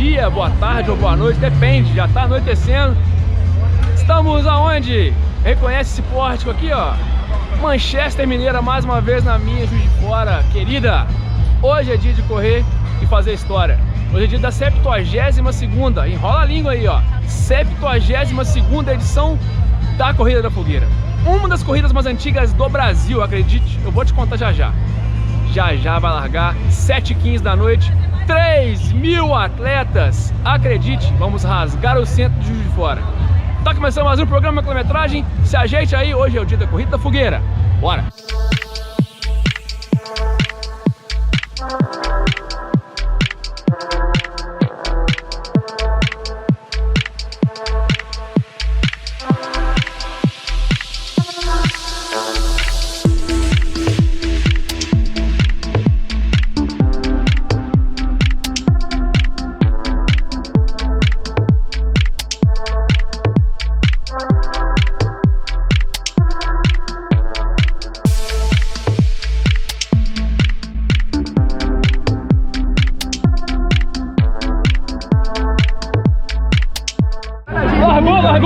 dia, boa tarde ou boa noite, depende, já tá anoitecendo. Estamos aonde? Reconhece esse pórtico aqui, ó. Manchester Mineira mais uma vez na minha Juiz de Fora, querida. Hoje é dia de correr e fazer história. Hoje é dia da 72ª, enrola a língua aí, ó. 72ª edição da Corrida da Fogueira. Uma das corridas mais antigas do Brasil, acredite. Eu vou te contar já já. Já já vai largar, 7h15 da noite. 3.000 atletas, acredite, vamos rasgar o centro de Juiz de Fora. Tá começando mais um programa quilometragem, se ajeite aí, hoje é o dia da Corrida da Fogueira. Bora!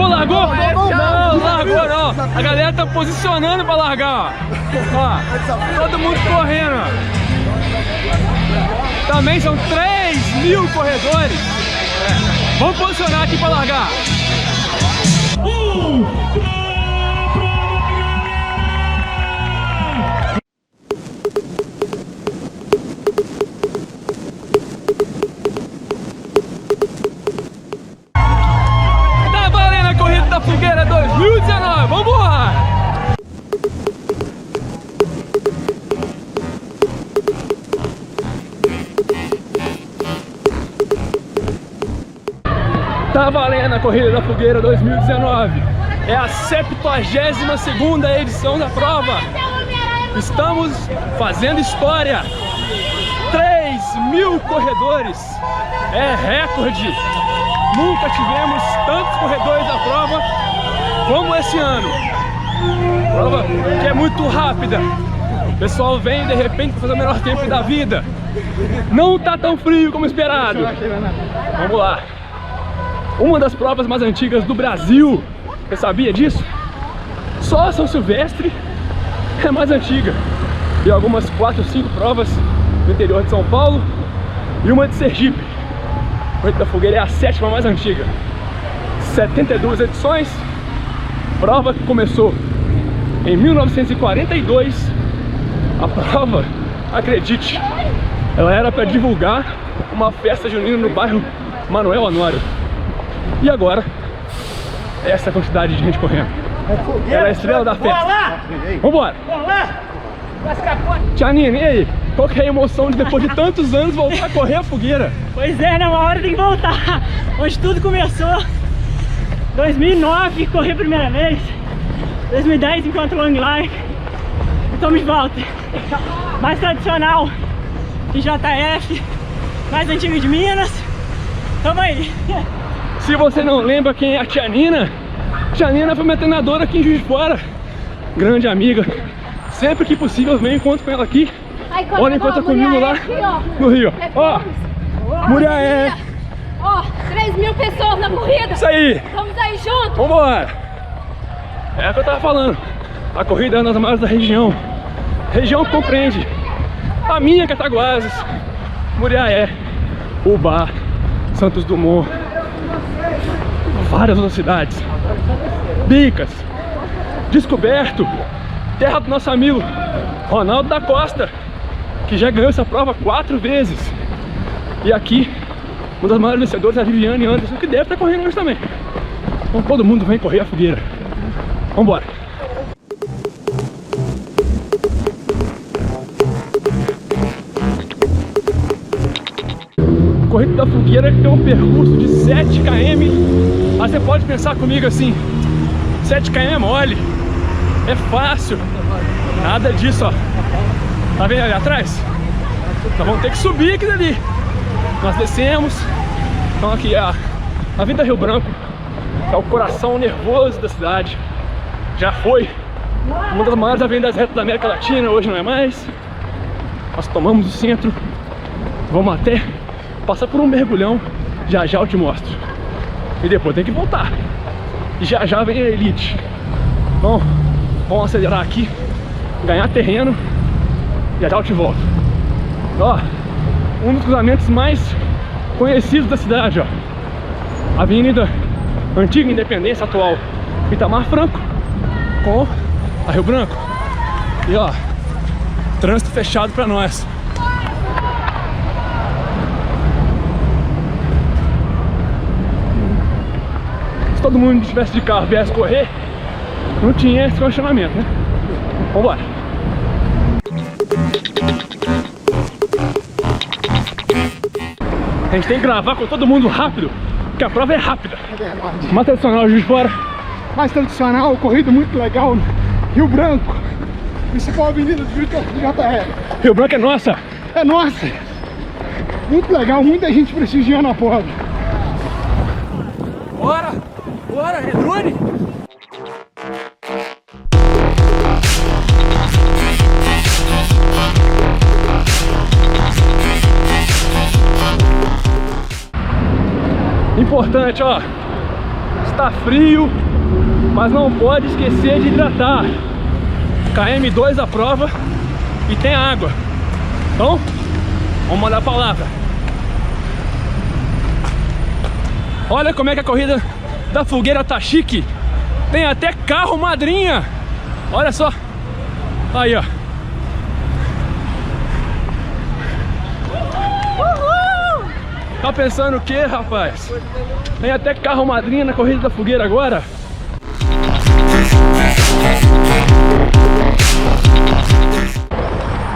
Largou? Não, largou não. A galera tá posicionando pra largar, ó. Todo mundo correndo, ó. Também são 3.000 corredores. Vamos posicionar aqui pra largar. Fogueira 2019, vamos lá! Tá valendo a Corrida da Fogueira 2019. É a 72ª edição da prova. Estamos fazendo história. 3.000 corredores. É recorde. Nunca tivemos tantos corredores da prova como esse ano. Prova que é muito rápida. O pessoal vem de repente para fazer o melhor tempo da vida. Não tá tão frio como esperado. Vamos lá. Uma das provas mais antigas do Brasil. Você sabia disso? Só a São Silvestre é mais antiga. Tem algumas 4 ou 5 provas no interior de São Paulo e uma de Sergipe. A Corrida da Fogueira é a 7ª mais antiga. 72 edições. Prova que começou em 1942. A prova, acredite, ela era para divulgar uma festa junina no bairro Manuel Honório. E agora, essa quantidade de gente correndo. Ela é a estrela da festa. Vambora! Tia Nina, e aí? Qual que é a emoção de depois de tantos anos voltar a correr a fogueira? Pois é, né? Uma hora tem que voltar. Onde tudo começou. 2009, corri a primeira vez. 2010, enquanto long life. Estamos de volta. Mais tradicional de JF. Mais antigo de Minas. Tamo aí. Se você não lembra quem é a Tia Nina foi minha treinadora aqui em Juiz de Fora. Grande amiga. Sempre que possível eu venho e encontro com ela aqui. Olha, encontra comigo lá no Rio. Ó, Muriaé. Ó, 3.000 pessoas na corrida. Isso aí. Vamos aí junto. Vambora. É o que eu tava falando. A corrida é uma das maiores da região. Região que compreende a minha Cataguases, Muriaé, Ubá, Santos Dumont, várias outras cidades. Bicas, Descoberto, terra do nosso amigo Ronaldo da Costa, que já ganhou essa prova 4 vezes. E aqui, uma das maiores vencedoras é a Viviane Anderson, que deve estar correndo hoje também. Então todo mundo vem correr a fogueira. Vambora! Corrida da Fogueira tem um percurso de 7 km. Aí você pode pensar comigo assim, 7 km é mole, é fácil. Nada disso, ó. Tá vendo ali atrás? Nós vamos ter que subir aqui dali. Nós descemos. Então aqui é a Avenida Rio Branco. É o coração nervoso da cidade. Já foi uma das maiores avenidas retas da América Latina, hoje não é mais. Nós tomamos o centro. Vamos até passar por um mergulhão Já já eu te mostro. E depois tem que voltar. E já já vem a elite. Bom, vamos acelerar aqui, ganhar terreno. Já já eu te volto. Ó, um dos cruzamentos mais conhecidos da cidade, ó. Avenida Antiga Independência, atual Itamar Franco, com a Rio Branco. E ó, trânsito fechado pra nós. Se todo mundo estivesse de carro e viesse correr, não tinha esse congestionamento, né? Vambora. A gente tem que gravar com todo mundo rápido, porque a prova é rápida. É verdade. Mais tradicional, Juiz de Fora. Mais tradicional, corrida muito legal, Rio Branco, principal avenida do JR. Rio Branco é nossa. É nossa. Muito legal, muita gente prestigiando a prova. Bora! Bora, é drone! Importante, ó, está frio, mas não pode esquecer de hidratar. KM2 a prova e tem água. Então, vamos mandar a palavra. Olha como é que a corrida da fogueira tá chique. Tem até carro madrinha. Olha só. Aí, ó. Tá pensando o que, rapaz? Tem até carro madrinha na corrida da fogueira agora.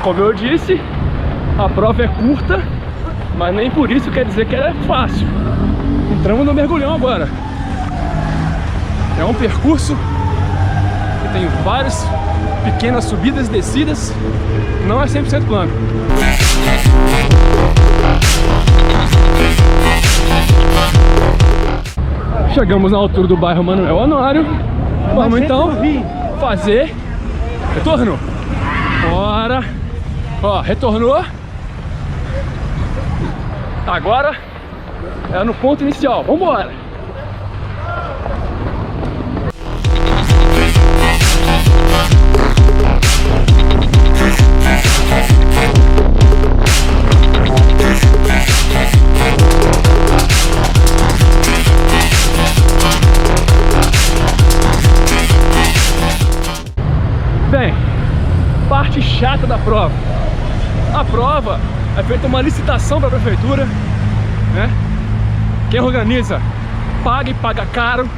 Como eu disse, a prova é curta, mas nem por isso quer dizer que ela é fácil. Entramos no mergulhão agora. É um percurso que tem várias pequenas subidas e descidas. Não é 100% plano. Chegamos na altura do bairro Manuel Honório. Vamos então fazer retorno. Bora. Ó, retornou. Agora é no ponto inicial. Vambora. Bem, parte chata da prova. A prova é feita uma licitação para a prefeitura, né? Quem organiza paga e paga caro.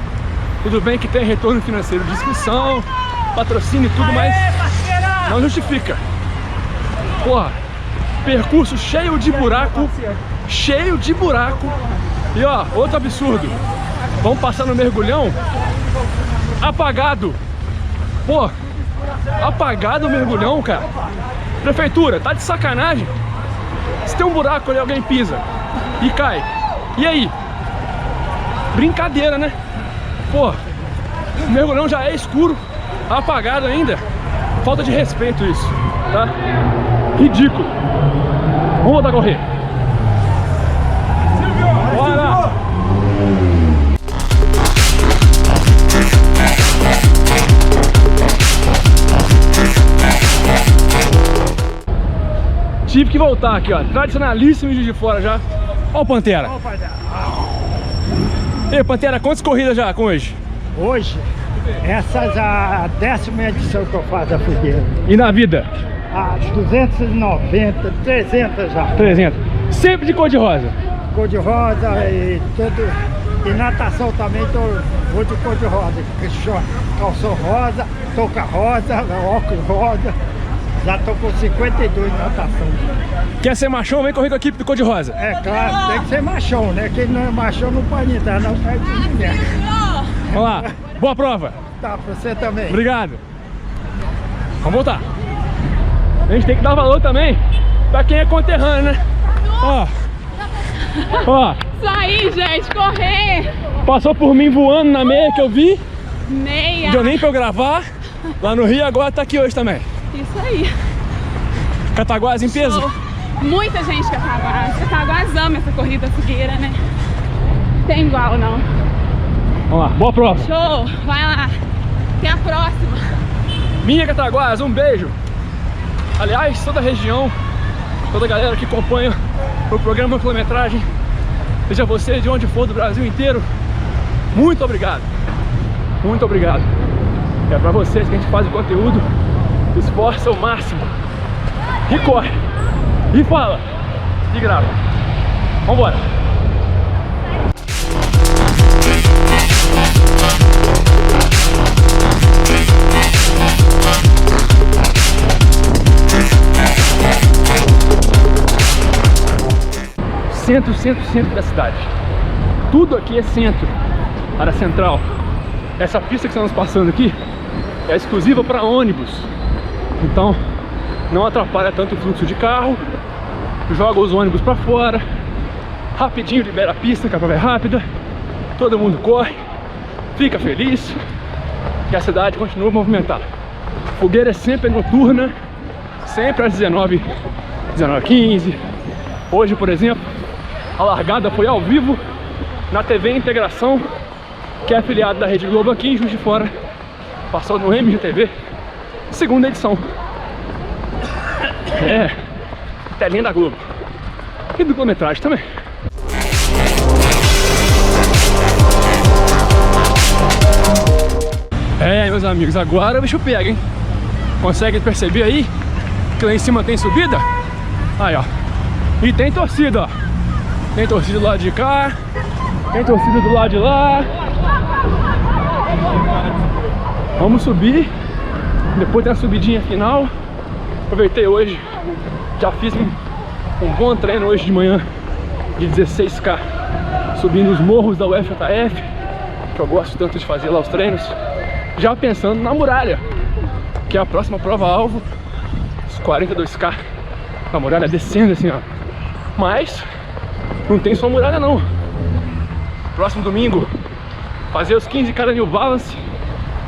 Tudo bem que tem retorno financeiro de inscrição, patrocínio e tudo, mas não justifica. Porra, percurso cheio de buraco, cheio de buraco. E ó, outro absurdo, vamos passar no mergulhão apagado. Pô, apagado o mergulhão, cara. Prefeitura, tá de sacanagem. Se tem um buraco ali, alguém pisa e cai. E aí? Brincadeira, né? Pô, o mergulhão já é escuro, apagado ainda. Falta de respeito isso, tá? Ridículo. Vamos voltar a correr. Bora! Tive que voltar aqui, ó. Tradicionalíssimo de fora já. Ó o Pantera. E aí, Pantera, quantas corridas já com hoje? Hoje, essa é a 10ª edição que eu faço da fogueira. E na vida? Ah, 290, 300 já. 300. Sempre de cor de rosa? Cor de rosa e tudo. E natação também vou de cor de rosa. Calção rosa, touca rosa, óculos rosa. Já tô com 52 de natação. Quer ser machão? Vem correr com a equipe de cor de rosa. É claro, tem que ser machão, né? Quem não é machão não pode entrar, não perde ninguém. Vamos lá. Boa prova. Tá, pra você também. Obrigado. Vamos voltar. A gente tem que dar valor também pra quem é conterrâneo, né? Ó. Ó. Isso aí, gente, correr. Passou por mim voando na meia que eu vi. Meia. Deu nem pra eu gravar. Lá no Rio, agora tá aqui hoje também. Isso aí. Cataguás em peso? Show. Muita gente Cataguás. Cataguás ama essa corrida fogueira, né? tem igual, não. Vamos lá, boa prova. Show, vai lá. Até a próxima. Minha Cataguás, um beijo. Aliás, toda a região, toda a galera que acompanha o programa Quilometragem, seja você de onde for do Brasil inteiro, muito obrigado. Muito obrigado. É pra vocês que a gente faz o conteúdo, esforça o máximo. E corre, e fala, e grava. Vambora. Centro da cidade. Tudo aqui é centro, área central. Essa pista que estamos passando aqui é exclusiva para ônibus, então não atrapalha tanto o fluxo de carro. Joga os ônibus para fora, rapidinho libera a pista, que a prova é rápida, todo mundo corre, fica feliz e a cidade continua movimentada. Fogueira é sempre noturna, sempre às 19h15. Hoje, por exemplo, a largada foi ao vivo na TV Integração, que é afiliado da Rede Globo aqui em Juiz de Fora. Passou no MGTV, segunda edição. É, telinha da Globo. E do quilometragem também. É, meus amigos, agora o bicho pega, hein? Consegue perceber aí que lá em cima tem subida? Aí, ó. E tem torcida, ó. Tem torcida do lado de cá, tem torcida do lado de lá. Vamos subir. Depois tem a subidinha final. Aproveitei hoje, já fiz um bom treino hoje de manhã de 16K, subindo os morros da UFJF, que eu gosto tanto de fazer lá os treinos, já pensando na muralha, que é a próxima prova-alvo, os 42K, a muralha descendo assim, ó. Mas não tem só muralha não. Próximo domingo, fazer os 15K da New Balance,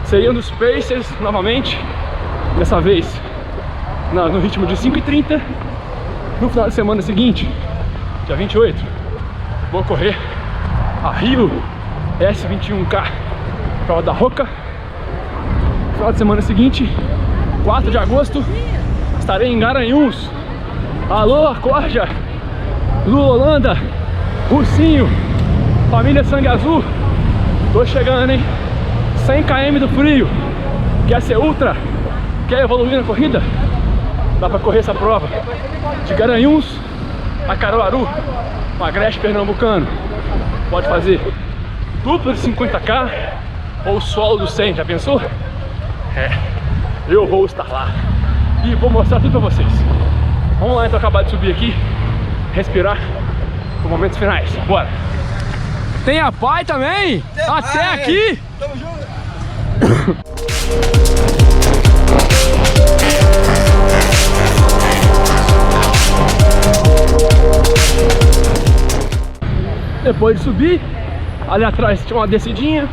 seria um dos Pacers novamente, dessa vez no ritmo de 5h30. No final de semana seguinte, dia 28, vou correr a Rio S21K, prova da Roca. No final de semana seguinte, 4 de agosto, estarei em Garanhuns. Alô, Corja, Lu Holanda, Ursinho, família Sangue Azul, tô chegando, hein? 100 km do frio. Quer ser ultra? Quer evoluir na corrida? Dá pra correr essa prova de Garanhuns a Caruaru, um agreste pernambucano. Pode fazer dupla de 50K ou solo do 100, já pensou? É, eu vou estar lá e vou mostrar tudo pra vocês. Vamos lá então, acabar de subir aqui, respirar os momentos finais. Bora! Tem a pai também? Até aqui! Tamo junto! Depois de subir, ali atrás tinha uma descidinha,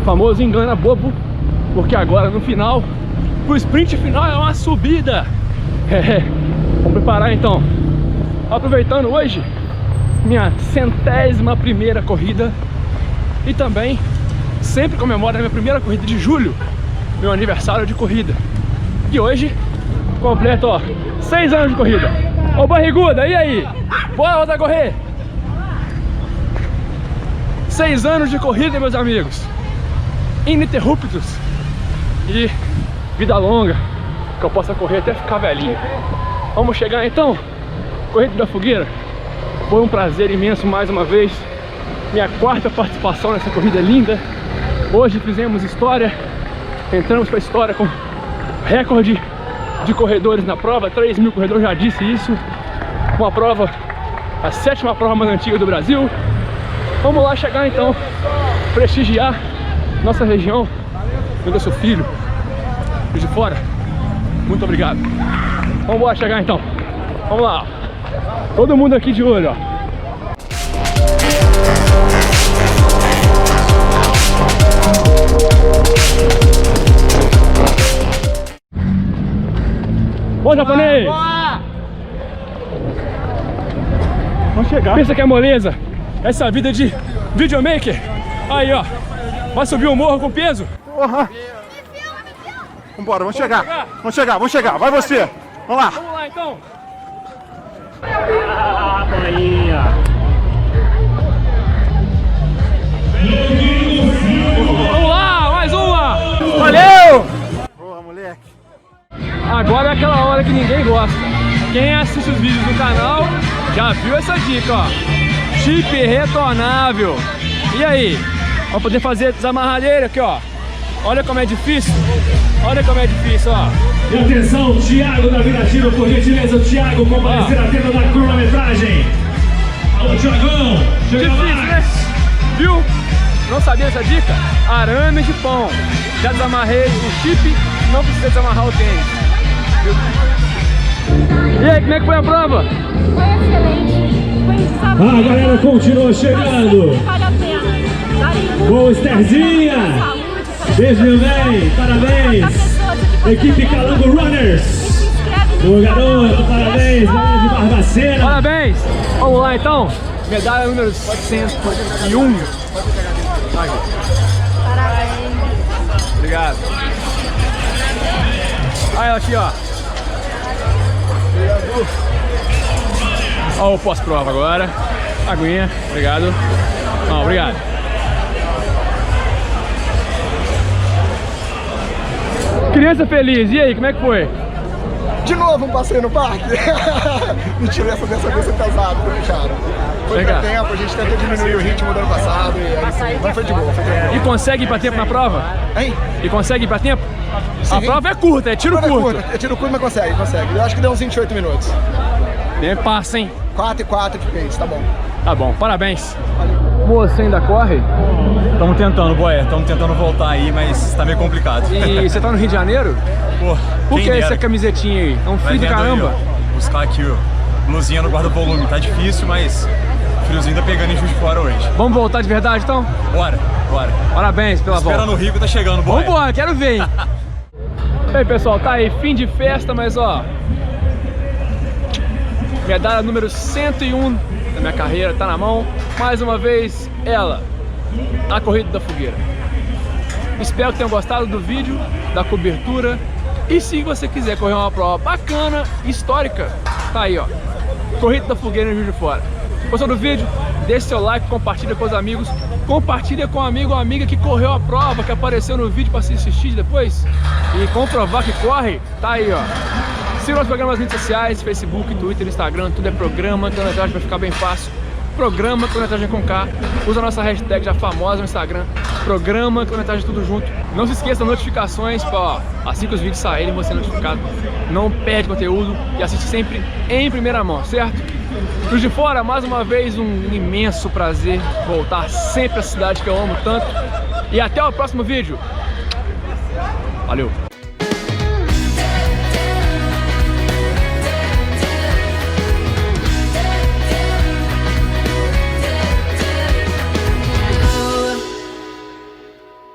famoso engana bobo, porque agora no final, o sprint final é uma subida. Vamos preparar então. Aproveitando hoje, minha 100ª corrida, e também sempre comemoro a minha primeira corrida de julho, meu aniversário de corrida. E hoje, completo, ó, 6 anos de corrida. Ô barriguda, e aí? Bora voltar a correr? 6 anos de corrida, meus amigos, ininterruptos, e vida longa, que eu possa correr até ficar velhinho. Vamos chegar então, Corrida da Fogueira. Foi um prazer imenso mais uma vez, minha 4ª participação nessa corrida linda. Hoje fizemos história, entramos para a história com recorde de corredores na prova, 3.000 corredores, já disse isso. Uma prova, a 7ª prova mais antiga do Brasil. Vamos lá chegar então, prestigiar nossa região, onde eu sou filho, de fora. Muito obrigado. Vamos lá chegar então. Vamos lá. Todo mundo aqui de olho, ó. Bom, japonês! Boa! Vamos chegar. Pensa que é moleza? essa vida de videomaker. Aí, ó. Vai subir o morro com peso. Porra. Vambora, vamos chegar. Vamos chegar, vamos chegar. Vai você. Vamos lá. Vamos lá, então. Ah, boinha. Vamos lá, mais uma. Valeu! Boa, moleque. Agora é aquela hora que ninguém gosta. Quem assiste os vídeos do canal já viu essa dica, ó. Chip retornável. E aí? Vamos poder fazer desamarradeira aqui, ó. Olha como é difícil. Olha como é difícil, ó. E atenção, Thiago da Viratina, por gentileza, Thiago, comparecer à tenda da cronometragem. Alô, Thiagão, chega Difícil, né? mais. Viu? Não sabia essa dica? Arame de pão. Já desamarrei o chip, não precisa desamarrar o tênis. Viu? E aí, como é que foi a prova? Foi excelente. Foi um desafio. A galera continua chegando. Vale a pena. Daria Boa, Estherzinha. saúde. Beijo, meu bem, parabéns. Equipe Calango Runners. Se inscreve Boa, garoto, parabéns, galera de Barbacena. Parabéns! Vamos lá então. Medalha número 101. Aí. Parabéns. Obrigado. Aí ela aqui, ó. Ó o pós-prova agora. Aguinha, obrigado. Não, obrigado. Criança feliz, e aí, como é que foi? De novo um passeio no parque? Mentira, dessa vez foi pesado, foi fechado. Foi Legal. pra tempo, a gente tentou diminuir o ritmo do ano passado e aí sim, mas foi de boa, foi de boa. E consegue ir pra tempo na prova? Hein? E consegue ir pra tempo? A Sim. prova é curta, é tiro Prova é curto. curta, é tiro curto, mas consegue. Eu acho que deu uns 28 minutos. Nem passa, hein? 4 e 4 de pace, tá bom. Tá bom, parabéns. Você ainda corre? Estamos tentando, boy. Estamos tentando voltar aí, mas tá meio complicado. E você tá no Rio de Janeiro? Pô, Por quem que dera. essa camisetinha aí? É um Vai frio do vendo aí, caramba. ó. Buscar aqui, ó. Blusinha no guarda-volume. Tá difícil, mas o friozinho tá pegando em Juiz de Fora hoje. Vamos voltar de verdade então? Bora, bora. Parabéns pela Espera volta. no Rio que tá chegando, boy. Vambora, quero ver, hein? E aí, pessoal, tá aí, fim de festa, mas ó, medalha número 101 da minha carreira, tá na mão. Mais uma vez, ela, a Corrida da Fogueira. Espero que tenham gostado do vídeo, da cobertura. E se você quiser correr uma prova bacana, histórica, tá aí, ó, Corrida da Fogueira em Juiz de Fora. Gostou do vídeo? Deixe seu like, compartilha com os amigos, compartilha com um amigo ou amiga que correu a prova, que apareceu no vídeo para se assistir depois e comprovar que corre, tá aí, ó. Siga nossos programas nas redes sociais, Facebook, Twitter, Instagram, tudo é programa, cronometragem, vai ficar bem fácil. Programa Cronometragem com K. Usa a nossa hashtag já famosa no Instagram, Programa Cronometragem tudo junto. Não se esqueça das notificações, ó, assim que os vídeos saírem você é notificado. Não perde conteúdo e assiste sempre em primeira mão, certo? Juiz de Fora, mais uma vez um imenso prazer voltar sempre à cidade que eu amo tanto. E até o próximo vídeo. Valeu!